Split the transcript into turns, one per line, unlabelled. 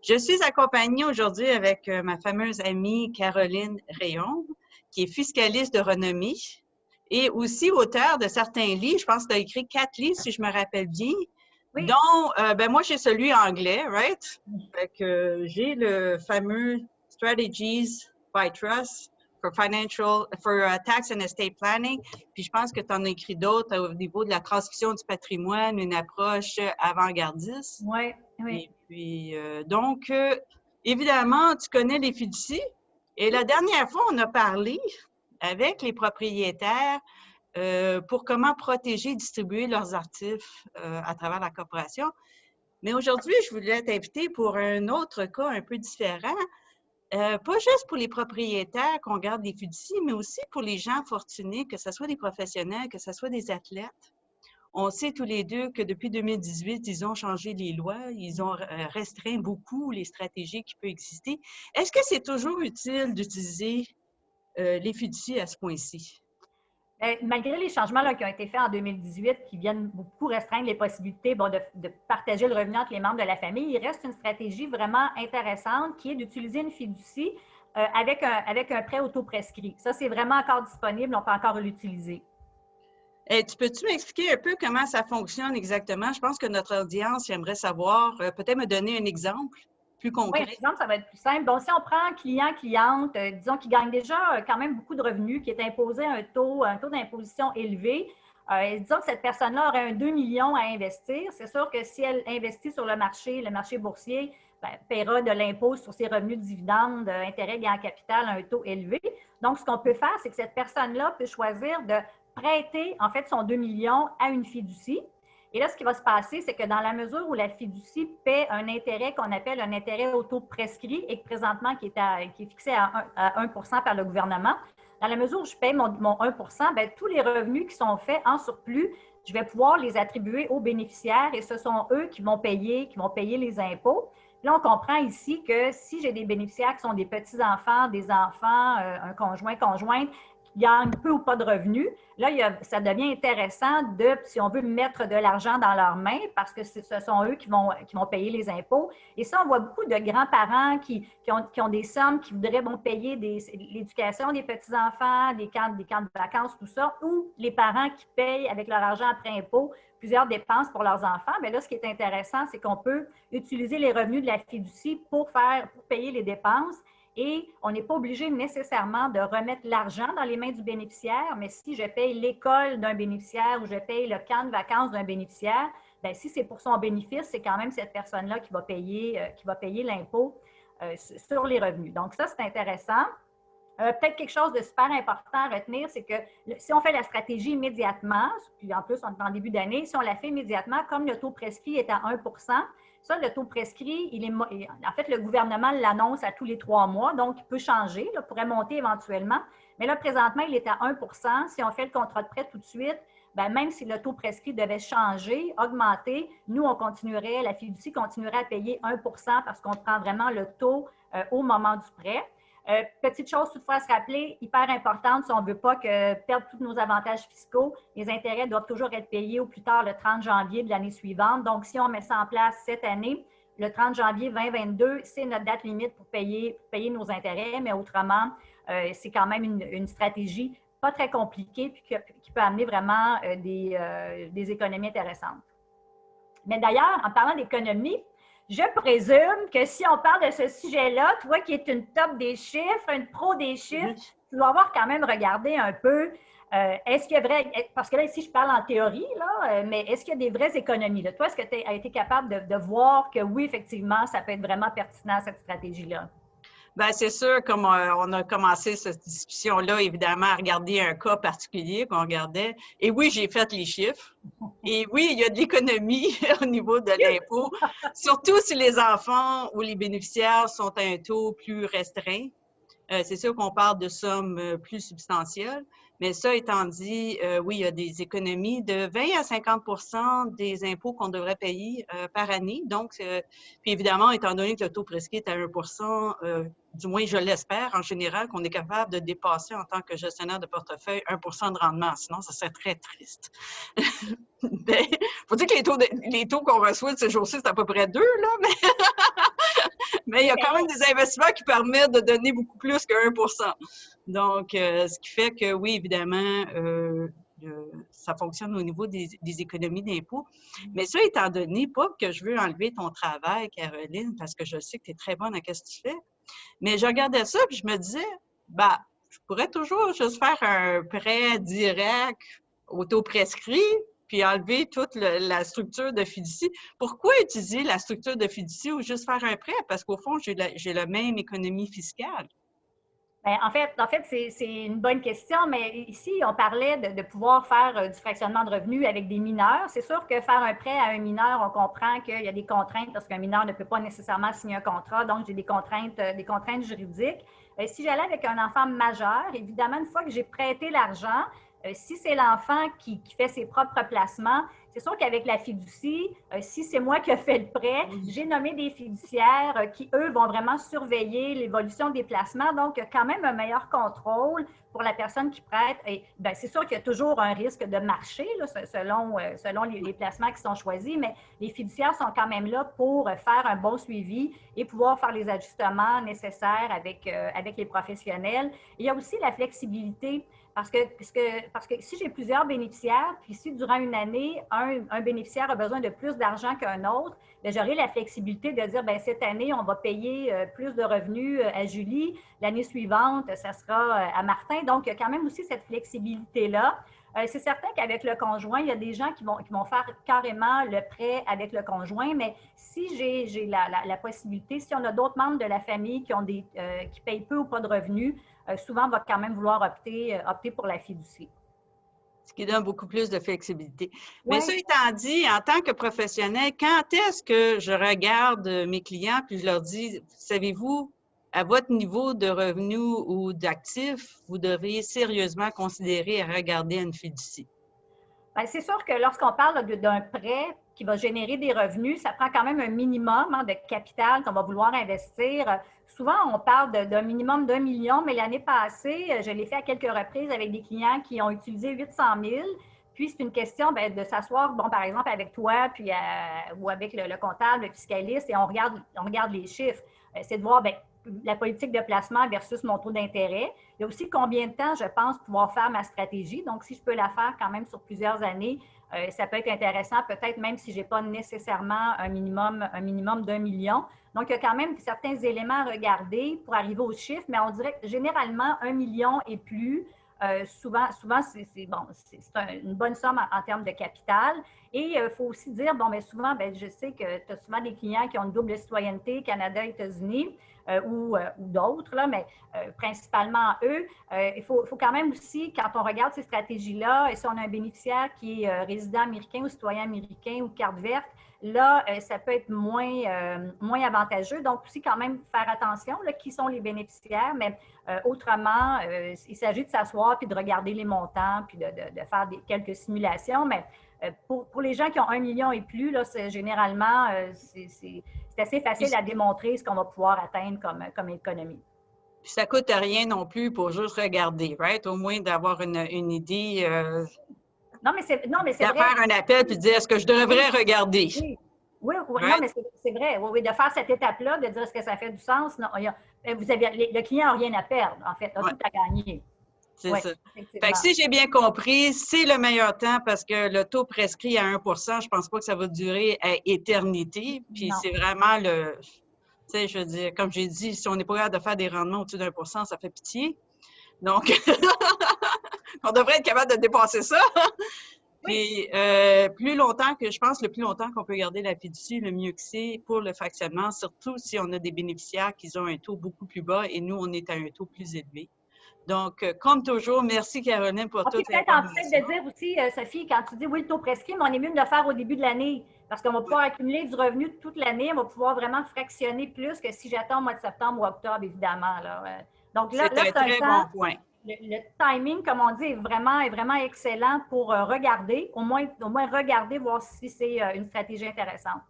Je suis accompagnée aujourd'hui avec ma fameuse amie Caroline Rayon, qui est fiscaliste de renommée et aussi auteure de certains livres. Je pense que tu as écrit 4 livres, si je me rappelle bien,
Oui.
dont, moi, j'ai celui anglais, right? Fait que j'ai le fameux Strategies by Trust for Tax and Estate Planning. Puis je pense que tu en as écrit d'autres au niveau de la transmission du patrimoine, une approche avant-gardiste.
Oui, oui.
Et puis, donc, évidemment, tu connais les fiducies. Et la dernière fois, on a parlé avec les propriétaires pour comment protéger et distribuer leurs actifs à travers la corporation. Mais aujourd'hui, je voulais t'inviter pour un autre cas un peu différent. Pas juste pour les propriétaires qu'on garde des fiducies, mais aussi pour les gens fortunés, que ce soit des professionnels, que ce soit des athlètes. On sait tous les deux que depuis 2018, ils ont changé les lois, ils ont restreint beaucoup les stratégies qui peuvent exister. Est-ce que c'est toujours utile d'utiliser les fiducies à ce point-ci?
Malgré les changements là, qui ont été faits en 2018, qui viennent beaucoup restreindre les possibilités de partager le revenu entre les membres de la famille, il reste une stratégie vraiment intéressante qui est d'utiliser une fiducie avec un prêt auto-prescrit. Ça, c'est vraiment encore disponible, on peut encore l'utiliser.
Peux-tu m'expliquer un peu comment ça fonctionne exactement? Je pense que notre audience aimerait savoir, peut-être me donner un exemple plus concret.
Oui, un exemple, ça va être plus simple. Bon, si on prend un client-cliente, disons qui gagne déjà quand même beaucoup de revenus, qui est imposé un taux d'imposition élevé, disons que cette personne-là aurait 2 millions à investir. C'est sûr que si elle investit sur le marché boursier, ben, paiera de l'impôt sur ses revenus de dividendes, intérêts, gains en capital à un taux élevé. Donc, ce qu'on peut faire, c'est que cette personne-là peut choisir de prêter, en fait, son 2 millions à une fiducie. Et là, ce qui va se passer, c'est que dans la mesure où la fiducie paie un intérêt qu'on appelle un intérêt auto-prescrit et que présentement qui est fixé à 1 par le gouvernement, dans la mesure où je paie mon 1 bien, tous les revenus qui sont faits en surplus, je vais pouvoir les attribuer aux bénéficiaires et ce sont eux qui vont payer les impôts. Là, on comprend ici que si j'ai des bénéficiaires qui sont des petits-enfants, des enfants, un conjointe, qui gagnent peu ou pas de revenus, là, ça devient intéressant si on veut mettre de l'argent dans leurs mains parce que ce sont eux qui vont payer les impôts. Et ça, on voit beaucoup de grands-parents qui ont des sommes qui voudraient payer l'éducation des petits-enfants, des camps de vacances, tout ça, ou les parents qui payent avec leur argent après impôt plusieurs dépenses pour leurs enfants. Mais là, ce qui est intéressant, c'est qu'on peut utiliser les revenus de la fiducie pour payer les dépenses. Et on n'est pas obligé nécessairement de remettre l'argent dans les mains du bénéficiaire, mais si je paye l'école d'un bénéficiaire ou je paye le camp de vacances d'un bénéficiaire, bien, si c'est pour son bénéfice, c'est quand même cette personne-là qui va payer l'impôt sur les revenus. Donc, ça, c'est intéressant. Peut-être quelque chose de super important à retenir, c'est que si on fait la stratégie immédiatement, puis en plus, on est en début d'année, si on la fait immédiatement, comme le taux prescrit est à 1 ça, le taux prescrit, en fait, le gouvernement l'annonce à tous les 3 mois, donc il peut changer, il pourrait monter éventuellement. Mais là, présentement, il est à 1 Si on fait le contrat de prêt tout de suite, bien, même si le taux prescrit devait changer, augmenter, nous, la fiducie continuerait à payer 1 parce qu'on prend vraiment le taux au moment du prêt. Petite chose toutefois à se rappeler, hyper importante, si on ne veut pas perdre tous nos avantages fiscaux, les intérêts doivent toujours être payés au plus tard le 30 janvier de l'année suivante. Donc, si on met ça en place cette année, le 30 janvier 2022, c'est notre date limite pour payer nos intérêts, mais autrement, c'est quand même une stratégie pas très compliquée puis qui peut amener vraiment des économies intéressantes. Mais d'ailleurs, en parlant d'économie, je présume que si on parle de ce sujet-là, toi qui es une top des chiffres, une pro des chiffres, tu dois avoir quand même regardé un peu, est-ce qu'il y a parce que là, ici, je parle en théorie, là, mais est-ce qu'il y a des vraies économies? Là? Toi, est-ce que tu as été capable de voir que oui, effectivement, ça peut être vraiment pertinent, cette stratégie-là?
Bien, c'est sûr, comme on a commencé cette discussion-là, évidemment, à regarder un cas particulier qu'on regardait. Et oui, j'ai fait les chiffres. Et oui, il y a de l'économie au niveau de l'impôt, surtout si les enfants ou les bénéficiaires sont à un taux plus restreint. C'est sûr qu'on parle de sommes plus substantielles, mais ça étant dit, oui, il y a des économies de 20 à 50 des impôts qu'on devrait payer par année. Donc, puis évidemment, étant donné que le taux prescrit est à 1 du moins, je l'espère, en général, qu'on est capable de dépasser en tant que gestionnaire de portefeuille 1 de rendement. Sinon, ça serait très triste. Il faut dire que les taux qu'on reçoit de ces jours-ci, c'est à peu près 2, là, Mais il y a quand même des investissements qui permettent de donner beaucoup plus que 1 %. Donc, ce qui fait que, oui, évidemment, ça fonctionne au niveau des économies d'impôts. Mais ça étant donné, pas que je veux enlever ton travail, Caroline, parce que je sais que tu es très bonne à ce que tu fais, mais je regardais ça et je me disais, bah, je pourrais toujours juste faire un prêt direct, auto-prescrit, puis enlever toute la structure de fiducie. Pourquoi utiliser la structure de fiducie ou juste faire un prêt? Parce qu'au fond, j'ai la même économie fiscale.
Bien, en fait c'est une bonne question, mais ici, on parlait de pouvoir faire du fractionnement de revenus avec des mineurs. C'est sûr que faire un prêt à un mineur, on comprend qu'il y a des contraintes parce qu'un mineur ne peut pas nécessairement signer un contrat, donc j'ai des contraintes juridiques. Si j'allais avec un enfant majeur, évidemment, une fois que j'ai prêté l'argent, si c'est l'enfant qui fait ses propres placements, c'est sûr qu'avec la fiducie, si c'est moi qui ai fait le prêt, j'ai nommé des fiduciaires qui, eux, vont vraiment surveiller l'évolution des placements. Donc, il y a quand même un meilleur contrôle pour la personne qui prête. Et bien, c'est sûr qu'il y a toujours un risque de marché là, selon les placements qui sont choisis, mais les fiduciaires sont quand même là pour faire un bon suivi et pouvoir faire les ajustements nécessaires avec les professionnels. Il y a aussi la flexibilité. Parce que si j'ai plusieurs bénéficiaires, puis si durant une année, un bénéficiaire a besoin de plus d'argent qu'un autre, j'aurai la flexibilité de dire, bien, cette année, on va payer plus de revenus à Julie, l'année suivante, ça sera à Martin. Donc, il y a quand même aussi cette flexibilité-là. C'est certain qu'avec le conjoint, il y a des gens qui vont faire carrément le prêt avec le conjoint, mais si j'ai la possibilité, si on a d'autres membres de la famille qui payent peu ou pas de revenus, souvent, on va quand même vouloir opter pour la fiducie.
Ce qui donne beaucoup plus de flexibilité.
Ouais.
Mais ça étant dit, en tant que professionnel, quand est-ce que je regarde mes clients puis je leur dis, savez-vous, à votre niveau de revenus ou d'actifs, vous devriez sérieusement considérer à regarder une fiducie?
Bien, c'est sûr que lorsqu'on parle d'un prêt qui va générer des revenus, ça prend quand même un minimum de capital qu'on va vouloir investir. Souvent, on parle d'un minimum d'1 million, mais l'année passée, je l'ai fait à quelques reprises avec des clients qui ont utilisé 800 000. Puis, c'est une question de s'asseoir, bon, par exemple, avec toi puis, ou avec le comptable, le fiscaliste, et on regarde les chiffres. C'est de voir, bien, la politique de placement versus mon taux d'intérêt. Il y a aussi combien de temps je pense pouvoir faire ma stratégie. Donc, si je peux la faire quand même sur plusieurs années, ça peut être intéressant, peut-être même si je n'ai pas nécessairement un minimum d'1 million. Donc, il y a quand même certains éléments à regarder pour arriver au chiffre, mais on dirait que généralement, 1 million et plus, souvent c'est une bonne somme en termes de capital. Et il faut aussi dire, bon, mais souvent, bien, je sais que tu as souvent des clients qui ont une double citoyenneté, Canada, États-Unis, ou d'autres, là, mais principalement eux. Il faut quand même aussi, quand on regarde ces stratégies-là, si on a un bénéficiaire qui est résident américain ou citoyen américain ou carte verte, là, ça peut être moins avantageux. Donc, aussi quand même faire attention, là, qui sont les bénéficiaires, mais autrement, il s'agit de s'asseoir puis de regarder les montants puis de faire quelques simulations, mais pour les gens qui ont 1 million et plus, là, généralement, c'est assez facile à démontrer ce qu'on va pouvoir atteindre comme économie.
Puis ça ne coûte rien non plus pour juste regarder, right? Au moins d'avoir une idée.
Non, mais c'est vrai.
Faire un appel puis de dire, est-ce que je devrais regarder?
Oui, right? Non, mais c'est vrai. Oui, de faire cette étape-là, de dire est-ce que ça fait du sens? Non, le client n'a rien à perdre, en fait, a tout à gagner.
C'est ça. Fait que si j'ai bien compris, c'est le meilleur temps parce que le taux prescrit à 1 % je pense pas que ça va durer à éternité. Puis c'est vraiment tu sais, je veux dire, comme j'ai dit, si on n'est pas capable de faire des rendements au-dessus d'1 %, ça fait pitié. Donc, on devrait être capable de dépasser ça. Puis, le plus longtemps qu'on peut garder la fiducie, le mieux que c'est pour le fractionnement, surtout si on a des bénéficiaires qui ont un taux beaucoup plus bas et nous, on est à un taux plus élevé. Donc, comme toujours, merci Caroline pour toute l'information.
Peut-être en fait de dire aussi, Sophie, quand tu dis oui, le taux prescrit, mais on est mieux de le faire au début de l'année parce qu'on va pouvoir accumuler du revenu toute l'année. On va pouvoir vraiment fractionner plus que si j'attends au mois de septembre ou octobre, évidemment. Là. Donc là,
c'est un très bon point.
Le timing, comme on dit, est vraiment excellent pour regarder, au moins regarder, voir si c'est une stratégie intéressante.